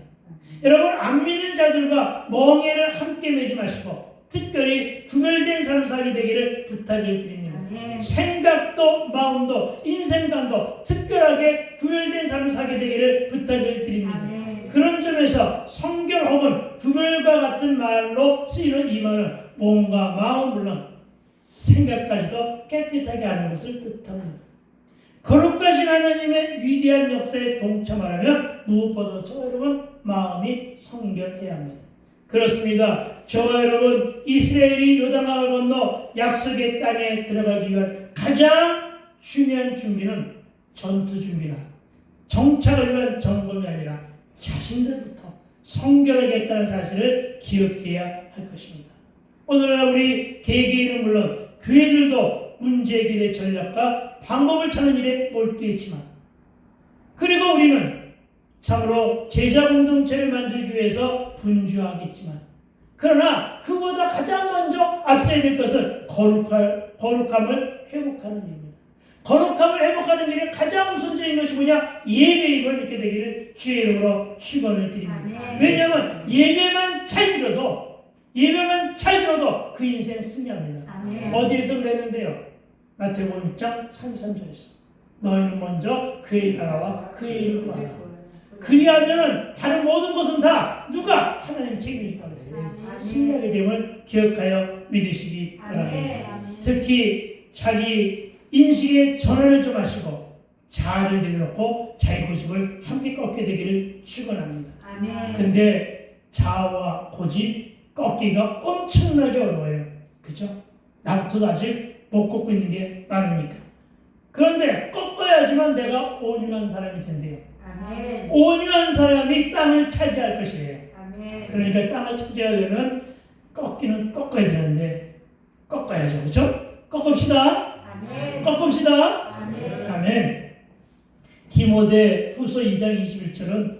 여러분, 안 믿는 자들과 멍에를 함께 매지 마시고 특별히 구별된 삶을 살게 되기를 부탁을 드립니다. 아멘. 생각도 마음도 인생관도 특별하게 구별된 삶을 살게 되기를 부탁을 드립니다. 아멘. 그런 점에서 성경 혹은 구별과 같은 말로 쓰이는 이 말은 몸과 마음 물론 생각까지도 깨끗하게 하는 것을 뜻합니다. 거룩하신 하나님의 위대한 역사에 동참하려면 무엇보다 저와 여러분 마음이 성결해야 합니다. 그렇습니다. 저와 여러분 이스라엘이 요단강을 건너 약속의 땅에 들어가기 위한 가장 중요한 준비는 전투 준비나 정착을 위한 점검이 아니라 자신들부터 성결하겠다는 사실을 기억해야 할 것입니다. 오늘날 우리 개개인은 물론 교회들도 문제 해결의 전략과 방법을 찾는 일에 몰두했지만 그리고 우리는 참으로 제자 공동체를 만들기 위해서 분주하겠지만 그러나 그보다 가장 먼저 앞서야 될 것은 거룩함을 회복하는 일입니다. 거룩함을 회복하는 일에 가장 우선적인 것이 뭐냐? 예배임을 믿게 되기를 주의 이름으로 축원을 드립니다. 아멘. 왜냐하면 예배만 잘 들어도 그 인생 승리합니다. 아멘. 어디에서 그랬는데요? 마태복음 6장 33절에서 너희는 먼저 그의 나라와 그의 일을 구하라. 그리하면은 다른 모든 것은 다 누가 하나님이 책임을 지고 있어요. 승리하게 됨을 기억하여 믿으시기 바랍니다. 아멘. 특히 자기 인식의 전환을 좀 하시고 자아를 내려놓고 자기 고집을 함께 꺾게 되기를 축원합니다. 아멘. 근데 자아와 고집 꺾기가 엄청나게 어려워요. 그죠? 나부터도 아직 못 꺾고 있는 게 많으니까. 그런데 꺾어야지만 내가 온유한 사람이 된대요. 아멘. 온유한 사람이 땅을 차지할 것이에요. 아멘. 그러니까 땅을 차지하려면 꺾기는 꺾어야 되는데 꺾어야죠. 그죠? 꺾읍시다. 아멘. 꺾읍시다. 아멘. 아멘. 디모데 후서 2장 21절은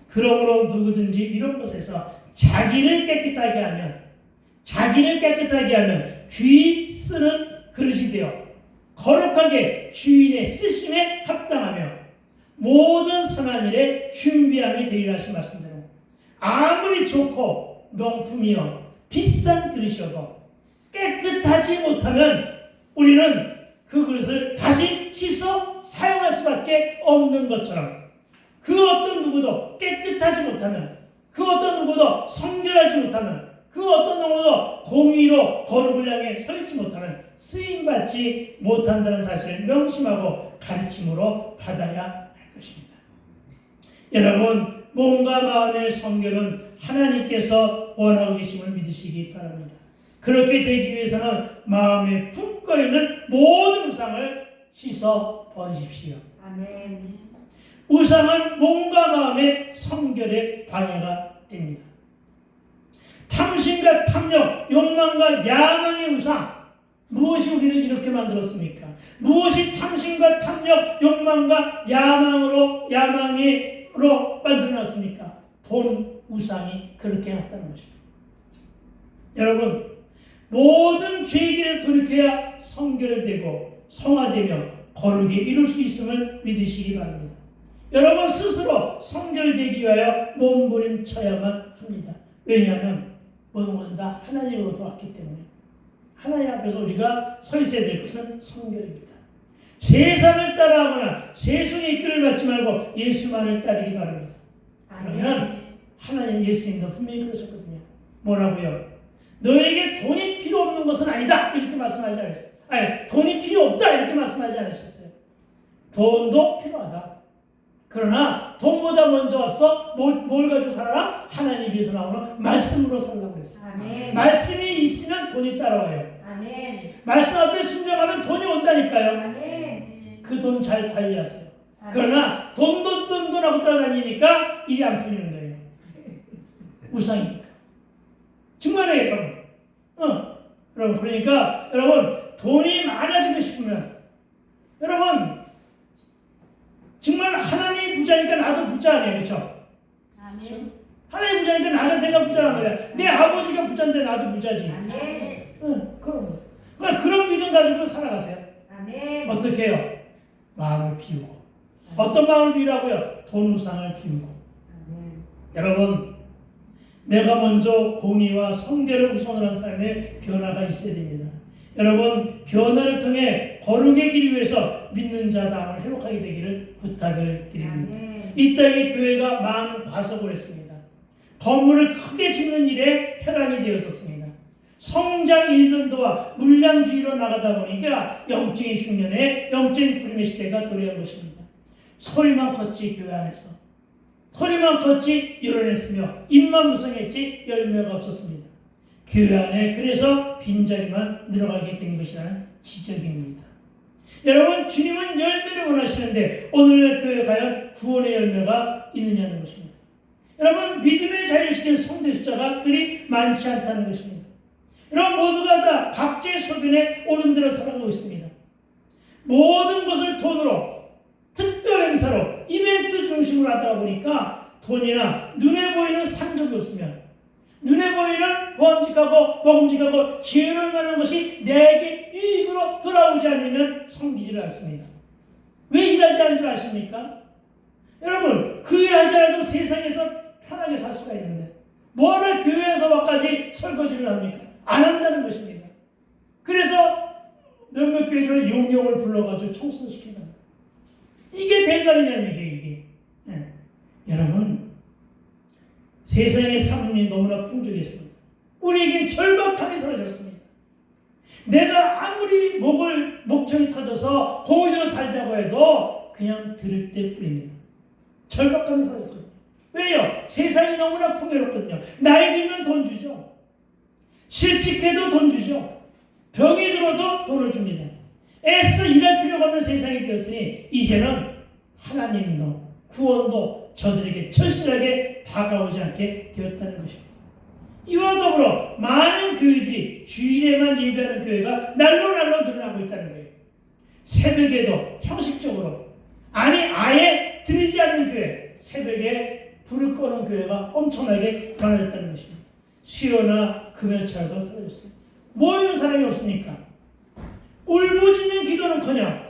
그러므로 누구든지 이런 것에서 자기를 깨끗하게 하면 귀 쓰는 그릇이 되어 거룩하게 주인의 쓰심에 합당하며 모든 선한 일에 준비함이 되리라 하신 말씀대로 아무리 좋고 명품이요 비싼 그릇이어도 깨끗하지 못하면 우리는 그 그릇을 다시 씻어 사용할 수밖에 없는 것처럼 그 어떤 누구도 깨끗하지 못하면 그 어떤 누구도 성결하지 못하면 그 어떤 누구도 공의로 거룩을 향해 서 있지 못하면 쓰임받지 못한다는 사실을 명심하고 가르침으로 받아야 할 것입니다. 여러분, 몸과 마음의 성결은 하나님께서 원하고 계심을 믿으시기 바랍니다. 그렇게 되기 위해서는 마음에 품고 있는 모든 우상을 씻어 버리십시오. 아멘. 우상은 몸과 마음의 성결에 방해가 됩니다. 탐심과 탐욕, 욕망과 야망의 우상, 무엇이 우리를 이렇게 만들었습니까? 무엇이 탐심과 탐욕, 욕망과 야망으로 만들어놨습니까? 돈, 우상이 그렇게 해놨다는 것입니다. 여러분, 모든 죄의 길에 돌이켜야 성결되고 성화되며 거룩에 이룰 수 있음을 믿으시기 바랍니다. 여러분 스스로 성결되기 위하여 몸부림쳐야만 합니다. 왜냐하면 모든 것은 다 하나님으로부터 왔기 때문에 하나님 앞에서 우리가 서 있어야 될 것은 성결입니다. 세상을 따라하거나 세상의 이끌을 받지 말고 예수만을 따르기 바랍니다. 그러면 하나님 예수님도 분명히 그러셨거든요. 뭐라고요? 너에게 돈이 필요 없는 것은 아니다 이렇게 말씀하지 않았어요. 아니 돈이 필요 없다 이렇게 말씀하지 않으셨어요. 돈도 필요하다. 그러나 돈보다 먼저 앞서 뭘 가지고 살아라? 하나님께서 나오는 말씀으로 살라고 그랬어요. 아멘. 말씀이 있으면 돈이 따라와요. 아멘. 말씀 앞에 순종하면 돈이 온다니까요. 아멘. 그 돈 잘 관리하세요. 아멘. 그러나 돈하고 따라다니니까 일이 안 풀리는 거예요. 우상이니까. 정말이에요, 여러분. 여러분, 그러니까, 여러분, 돈이 많아지고 싶으면 여러분 정말 하나님이 부자니까 나도 부자 아니에요, 그렇죠? 아멘. 하나님 부자니까 나도 내가 부자란 말이야. 내 아버지가 부자인데 나도 부자지. 아멘. 응, 그런 믿음 가지고 살아가세요. 아멘. 어떻게 해요? 마음을 비우고. 어떤 마음을 비우라고요? 돈 우상을 비우고. 아멘. 여러분, 내가 먼저 공의와 성결을 우선으로 한 사람의 변화가 있어야 됩니다. 여러분, 변화를 통해 거룩의 길 위해서 믿는 자담을 회복하게 되기를 부탁을 드립니다. 아멘. 이 땅의 교회가 많은 과속을 했습니다. 건물을 크게 짓는 일에 혈안이 되었었습니다. 성장 일변도와 물량주의로 나가다 보니까 영적인 흉년에 영적인 구림의 시대가 도래한 것입니다. 소리만 컸지 교회 안에서. 소리만 컸지 이뤄냈으며 입만 무성했지 열매가 없었습니다. 교회 안에 그래서 빈자리만 늘어가게 된 것이라는 지적입니다. 여러분, 주님은 열매를 원하시는데 오늘날 교회에 과연 구원의 열매가 있느냐는 것입니다. 여러분, 믿음의 자리를 지키는 성도의 숫자가 그리 많지 않다는 것입니다. 여러분, 모두가 다 각자의 소견에 옳은 대로 살아가고 있습니다. 모든 것을 돈으로, 특별 행사로, 이벤트 중심으로 하다 보니까 돈이나 눈에 보이는 상급이 없으면, 눈에 보이는 보험직하고 먹음직하고 지혜를 많은 것이 내게 이익으로 돌아오지 않으면 섬기지를 않습니다. 왜 일하지 않는 줄 아십니까? 여러분, 그 일하지 않아도 세상에서 편하게 살 수가 있는데 뭐하러 교회에서 와까지 설거지를 합니까? 안 한다는 것입니다. 그래서 몇몇 교회들은 용역을 불러가지고 청소시킨다. 이게 될 말이냐는 얘기예요, 이게. 네. 여러분, 세상의 삶이 너무나 풍족했습니다. 우리에겐 절박함이 사라졌습니다. 내가 아무리 목청이 터져서 공의적으로 살자고 해도 그냥 들을 때뿐입니다. 절박함이 사라졌거든요. 왜요? 세상이 너무나 풍요롭거든요. 나이 들면 돈 주죠. 실직해도 돈 주죠. 병이 들어도 돈을 줍니다. 애써 일할 필요가 없는 세상이 되었으니 이제는 하나님도 구원도 저들에게 절실하게 다가오지 않게 되었다는 것입니다. 이와 더불어 많은 교회들이 주일에만 예배하는 교회가 날로 늘어나고 있다는 거예요. 새벽에도 형식적으로, 아니 아예 드리지 않는 교회, 새벽에 불을 꺼는 교회가 엄청나게 많아졌다는 것입니다. 수요나 금요철도 사라졌어요. 모이는 사람이 없으니까 울부짖는 기도는커녕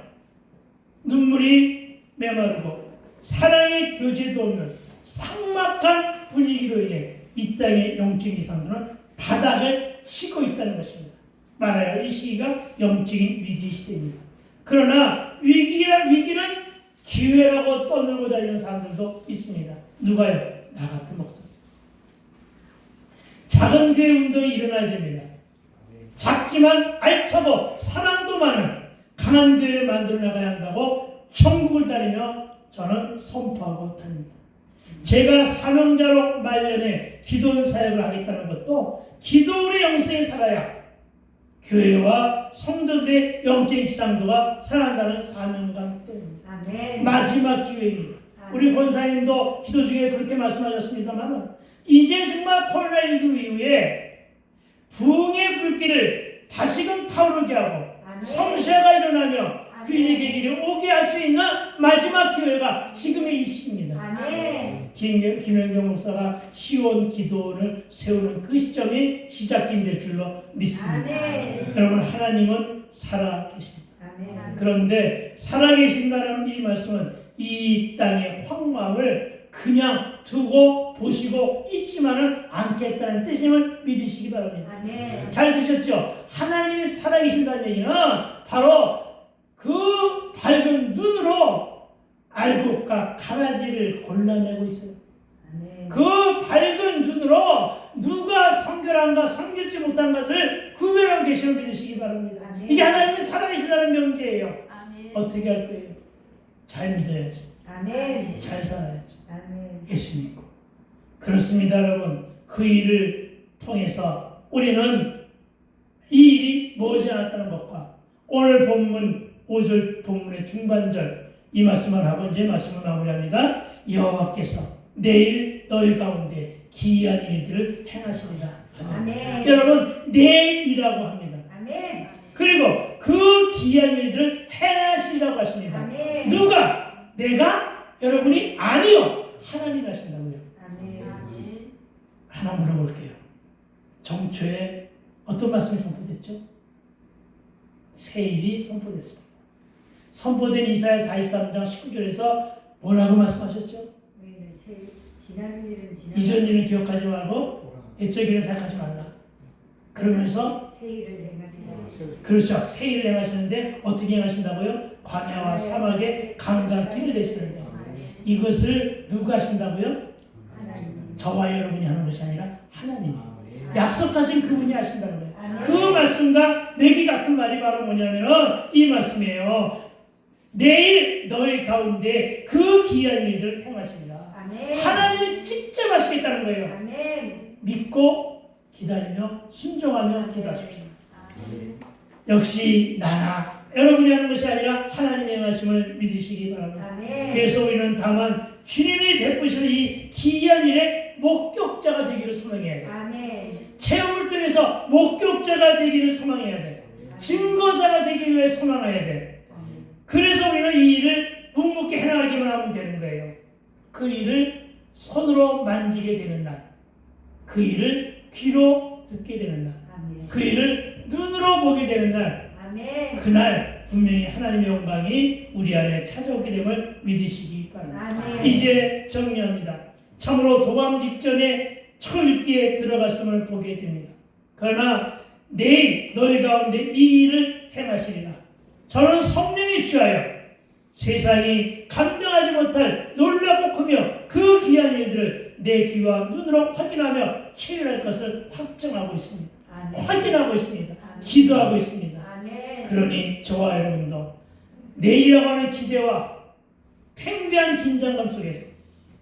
눈물이 메마르고 사랑의 교제도 없는 삭막한 분위기로 인해 이 땅의 영적인 이상들은 바닥을 치고 있다는 것입니다. 말하여 이 시기가 영적인 위기의 시대입니다. 그러나 위기는 기회라고 떠들고 다니는 사람들도 있습니다. 누가요? 나 같은 목사. 작은 교회 운동이 일어나야 됩니다. 작지만 알차고 사랑도 많은 강한 교회를 만들어 나가야 한다고 천국을 다니며 저는 선포하고 다닙니다. 제가 사명자로 말년에 기도원 사역을 하겠다는 것도 기도원의 영성에 살아야 교회와 성도들의 영적인 지상도가 살아난다는 사명감 때문입니다. 아멘. 마지막 기회입니다. 아멘. 우리 권사님도 기도 중에 그렇게 말씀하셨습니다만 이제 정말 코로나19 이후에 부흥의 불길을 다시금 타오르게 하고 아멘. 성시화가 일어나며 아멘. 귀의 계기를 오게 할 수 있는 마지막 기회가 지금의 이 시기입니다. 아멘. 김영경 목사가 시온 기도원을 세우는 그 시점이 시작이 될 줄로 믿습니다. 아멘. 여러분, 하나님은 살아계십니다. 아멘. 그런데 살아계신다는 이 말씀은 이 땅의 황망을 그냥 두고 보시고 있지만은 않겠다는 뜻임을 믿으시기 바랍니다. 아멘. 잘 드셨죠? 하나님이 살아계신다는 얘기는 바로 그 밝은 눈으로 알곡과 가라지를 골라내고 있어요. 아멘. 그 밝은 눈으로 누가 성결한가 성결지 못한 것을 구별하고 계심을 믿으시기 바랍니다. 아멘. 이게 하나님이 살아계시다는 명제예요. 아멘. 어떻게 할 거예요? 잘 믿어야죠. 아멘. 잘 살아야죠. 아멘. 예수 믿고. 그렇습니다, 여러분. 그 일을 통해서 우리는 이 일이 머지않았다는 것과 오늘 본문 5절 본문의 중반절 이 말씀을 하고 이제 말씀을 마무리합니다. 여호와께서 내일 너희 가운데 기이한 일들을 행하시리라. 아멘. 여러분, 내일이라고 합니다. 아멘. 그리고 그 귀한 일들을 행하시라고 하십니다. 아멘. 누가? 내가? 여러분이? 아니요. 하나님 하신다고요. 아멘. 하나 물어볼게요. 정초에 어떤 말씀이 선포됐죠? 새일이 선포됐습니다. 선포된 이사야 43장 19절에서 뭐라고 말씀하셨죠? 우리는 지난 일은 이전 일은 기억하지 말고 옛적 일은 생각하지 말라. 그러면서 새 일을 행하시라. 그렇죠. 새 일을 행하시는데 어떻게 행하신다고요? 광야와 사막에 강간 길을 되시는데 이것을 누가 하신다고요? 하나님. 저와 여러분이 하는 것이 아니라 하나님이 약속하신 그분이 하신다는 거예요. 아멘. 그 말씀과 매기 같은 말이 바로 뭐냐면은 이 말씀이에요. 내일 너희 가운데 그 귀한 일들을 행하시리라. 아멘. 하나님이 직접 하시겠다는 거예요. 아멘. 믿고 기다리며 순종하며 기도하십시오. 역시 나나 여러분이 하는 것이 아니라 하나님의 행하심을 믿으시기 바랍니다. 아멘. 그래서 우리는 다만 주님이 베푸시는 이 귀한 일의 목격자가 되기를 소망해야 돼요. 아멘. 체험을 통해서 목격자가 되기를 소망해야 돼. 증거자가 되기 위해 소망해야 돼. 그래서 우리는 이 일을 묵묵히 해나가기만 하면 되는 거예요. 그 일을 손으로 만지게 되는 날, 그 일을 귀로 듣게 되는 날, 아멘. 그 일을 눈으로 보게 되는 날, 아멘. 그날 분명히 하나님의 영광이 우리 안에 찾아오게 됨을 믿으시기 바랍니다. 아멘. 이제 정리합니다. 참으로 도감 직전에 초읽기에 들어갔음을 보게 됩니다. 그러나 내일 너희 가운데 이 일을 행하시리라. 저는 성령이 취하여 세상이 감당하지 못할 놀라고 크며 그 귀한 일들을 내 귀와 눈으로 확인하며 체험할 것을 확정하고 있습니다. 아멘. 확인하고 있습니다. 아멘. 기도하고 있습니다. 아멘. 그러니 저와 여러분도 내일이라고 하는 기대와 팽배한 긴장감 속에서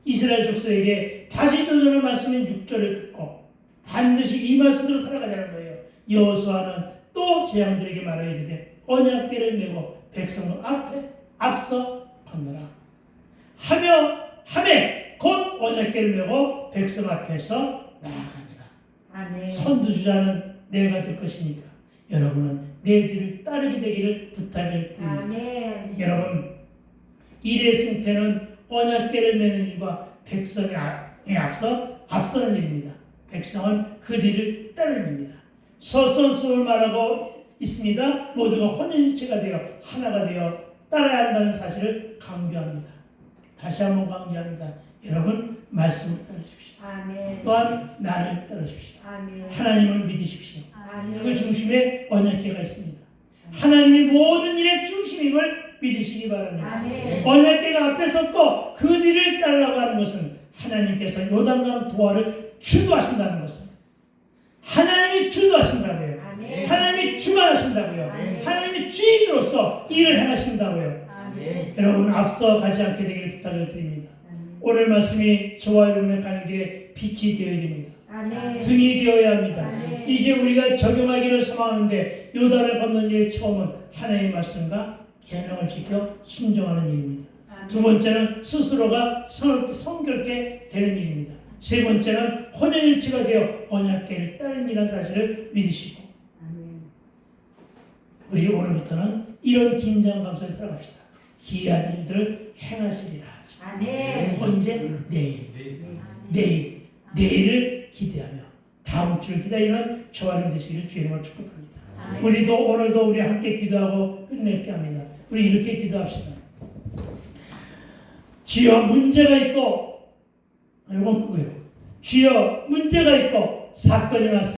이스라엘 족속에게 다시 도전하는 말씀인 6절을 듣고 반드시 이 말씀으로 살아가자는 거예요. 여호수아는 또 제왕들에게 말하 이르되 언약궤를 메고 백성 앞서 건너라 하매 곧 언약궤를 메고 백성 앞에서 나아가니라. 아멘. 선두주자는 내가 될 것이니까 여러분은 내 뒤를 따르게 되기를 부탁을 드립니다. 아멘. 여러분 일의 승패는 언약궤를 메는 일과 백성에 앞서는 일입니다. 백성은 그 뒤를 따르는 일입니다. 설선수를 말하고 있습니다. 모두가 혼연일체가 되어 하나가 되어 따라야 한다는 사실을 강조합니다. 다시 한번 강조합니다. 여러분 말씀을 따르십시오. 아멘. 또한 나를 따르십시오. 아멘. 하나님을 믿으십시오. 아멘. 그 중심에 언약궤가 있습니다. 하나님이 모든 일의 중심임을 믿으시기 바랍니다. 아멘. 언약궤가 앞에 섰고 그 뒤를 따르라고 하는 것은 하나님께서 요단강 도하를 주도하신다는 것은 하나님이 주도하신다고요. 아멘. 하나님이 주관하신다고요. 아멘. 하나님이 주인으로서 일을 행하신다고요. 아멘. 여러분 앞서 가지 않게 되기를 부탁을 드립니다. 아멘. 오늘 말씀이 저와 여러분의 가는 길에 빛이 되어야 됩니다. 아멘. 등이 되어야 합니다. 아멘. 이제 우리가 적용하기를 소망하는데 요단을 건넌 일의 처음은 하나님의 말씀과 계명을 지켜 순종하는 일입니다. 아멘. 두 번째는 스스로가 성결케 되는 일입니다. 세 번째는 혼연일체가 되어 언약궤를 따르는 일이라는 사실을 믿으시고 아멘. 우리 오늘부터는 이런 긴장감 속에 살아갑시다. 귀한 일들을 행하시리라. 아멘. 언제? 내일. 내일을 기대하며 다음 주를 기다리는 저와 여러분 되시기를 주님으로 축복합니다. 아멘. 우리도 오늘도 우리 함께 기도하고 끝낼게 합니다. 우리 이렇게 기도합시다. 주여 문제가 있고 이건 그거예요. 주여 문제가 있고 사건이 났습니다.